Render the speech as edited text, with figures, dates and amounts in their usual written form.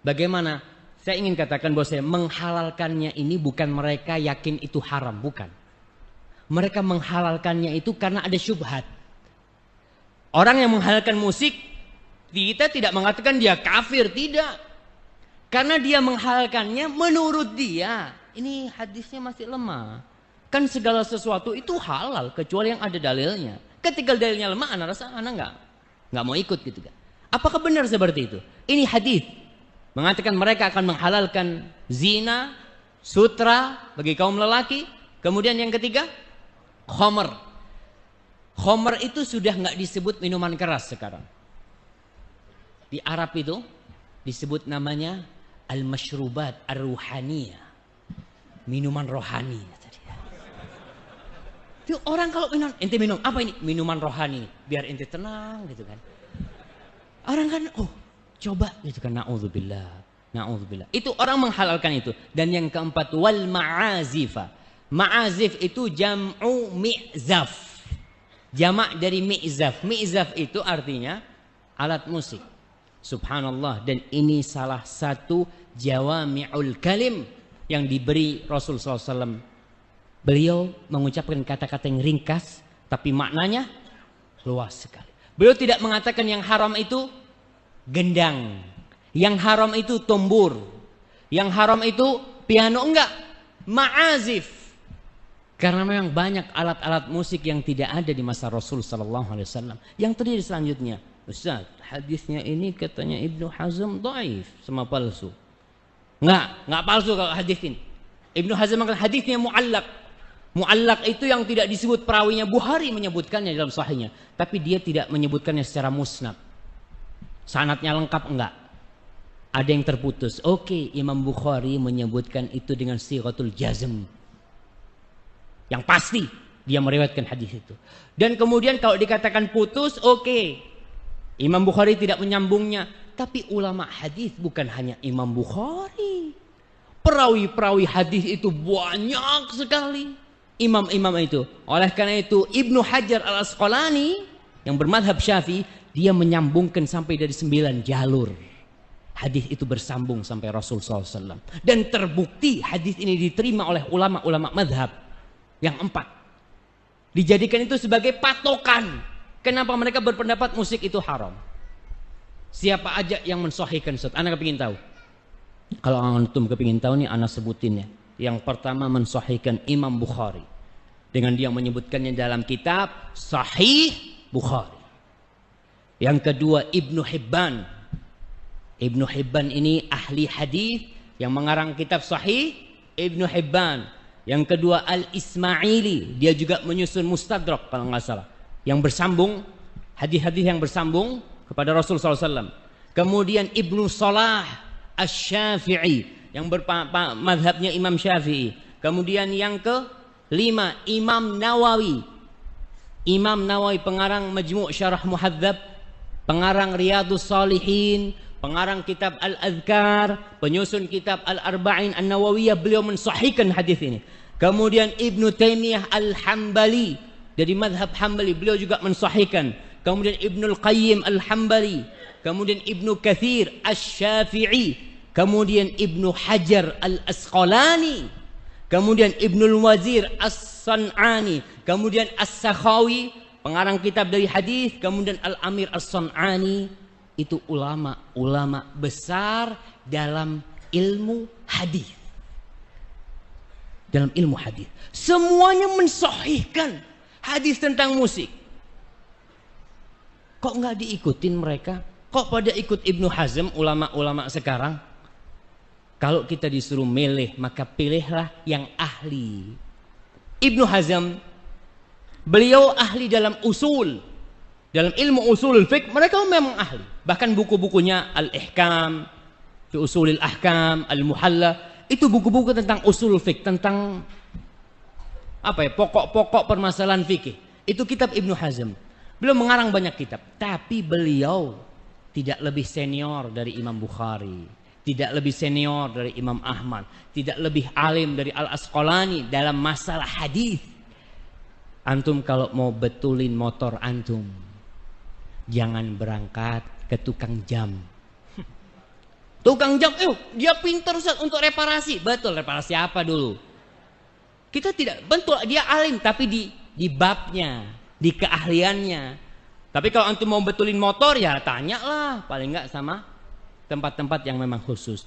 Bagaimana? Saya ingin katakan bahwa saya menghalalkannya ini bukan mereka yakin itu haram, bukan. Mereka menghalalkannya itu karena ada syubhat. Orang yang menghalalkan musik, kita tidak mengatakan dia kafir, tidak. Karena dia menghalalkannya menurut dia, ini hadisnya masih lemah. Kan segala sesuatu itu halal kecuali yang ada dalilnya. Ketika dalilnya lemah, anak rasa anak nggak mau ikut gitu kan. Apakah benar seperti itu? Ini hadis mengatakan mereka akan menghalalkan zina, sutra bagi kaum lelaki. Kemudian yang ketiga, khamr. Khamr itu sudah nggak disebut minuman keras sekarang. Di Arab itu disebut namanya al-mashrubat ar-ruhaniyah. Minuman rohani. Itu orang kalau minum, ente minum apa ini? Minuman rohani, biar ente tenang gitu kan. Orang kan, oh coba gitu kan, na'udzubillah, na'udzubillah. Itu orang menghalalkan itu. Dan yang keempat, wal ma'azifa. Ma'azif itu jam'u mi'zaf. Jamak dari mi'zaf. Mi'zaf itu artinya alat musik. Subhanallah. Dan ini salah satu jawami'ul kalim yang diberi Rasul SAW. Beliau mengucapkan kata-kata yang ringkas, tapi maknanya luas sekali. Beliau tidak mengatakan yang haram itu gendang, yang haram itu tombur, yang haram itu piano, enggak. Ma'azif. Karena memang banyak alat-alat musik yang tidak ada di masa Rasul SAW. Yang terdiri selanjutnya, Ustaz, hadisnya ini katanya Ibnu Hazm dhaif, sama palsu. Enggak palsu kalau hadis ini. Ibnu Hazm mengatakan hadisnya mu'allaq. Mu'allaq itu yang tidak disebut perawinya. Bukhari menyebutkannya dalam sahihnya, tapi dia tidak menyebutkannya secara musnad. Sanadnya lengkap, enggak. Ada yang terputus. Oke, Imam Bukhari menyebutkan itu dengan sighatul jazm. Yang pasti dia meriwayatkan hadis itu. Dan kemudian kalau dikatakan putus, oke. Imam Bukhari tidak menyambungnya. Tapi ulama hadis bukan hanya Imam Bukhari. Perawi-perawi hadis itu banyak sekali. Imam-imam itu. Oleh karena itu Ibnu Hajar al-Asqalani yang bermadhab Syafi'i, dia menyambungkan sampai dari 9 jalur. Hadis itu bersambung sampai Rasul SAW. Dan terbukti hadis ini diterima oleh ulama-ulama madhab yang 4. Dijadikan itu sebagai patokan. Kenapa mereka berpendapat musik itu haram. Siapa aja yang mensahihkan? Anak kepingin tahu. Kalau antum kepingin tahu nih, anak sebutin ya. Yang pertama mensahihkan Imam Bukhari, dengan dia menyebutkannya dalam kitab Sahih Bukhari. Yang kedua Ibnu Hibban. Ibnu Hibban ini ahli hadis yang mengarang kitab Sahih Ibnu Hibban. Yang kedua Al-Ismaili, dia juga menyusun Mustadrak kalau nggak salah, yang bersambung, hadis-hadis yang bersambung kepada Rasul SAW. Kemudian Ibnu Salah Asy-Syafi'i, yang madhabnya Imam Syafi'i. Kemudian yang kelima Imam Nawawi. Imam Nawawi pengarang Majmu' Syarah Muhadzab, pengarang Riyadhus Shalihin, pengarang kitab Al-Adhkar, penyusun kitab Al-Arba'in An-Nawawiyah. Beliau mensahihkan hadis ini. Kemudian Ibnu Taimiyah Al-Hambali, dari madhab Hambali, beliau juga mensahihkan. Kemudian Ibnul Qayyim Al-Hambali, kemudian Ibnu Katsir Asy-Syafi'i, kemudian Ibnu Hajar Al-Asqalani, kemudian Ibnul Wazir As-San'ani, kemudian As-Sakhawi, pengarang kitab dari hadis, kemudian Al-Amir As-San'ani. Itu ulama-ulama besar dalam ilmu hadis. Dalam ilmu hadis, semuanya mensahihkan hadis tentang musik. Kok nggak diikutin mereka? Kok pada ikut Ibnu Hazm, ulama-ulama sekarang? Kalau kita disuruh milih, maka pilihlah yang ahli. Ibnu Hazm, beliau ahli dalam usul, dalam ilmu usulul fiqh, mereka memang ahli. Bahkan buku-bukunya Al-Ihkam, fi Usulil Ahkam, Al-Muhalla, itu buku-buku tentang usul fiqh, tentang apa ya, pokok-pokok permasalahan fikih. Itu kitab Ibnu Hazm. Beliau mengarang banyak kitab, tapi beliau tidak lebih senior dari Imam Bukhari, tidak lebih senior dari Imam Ahmad, tidak lebih alim dari Al-Asqalani dalam masalah hadis. Antum kalau mau betulin motor antum, jangan berangkat ke tukang jam. Tukang jam, dia pintar Ustaz untuk reparasi. Betul, reparasi apa dulu? Kita tidak, betul dia alim tapi di babnya, di keahliannya. Tapi kalau antum mau betulin motor ya tanyalah paling enggak sama tempat-tempat yang memang khusus.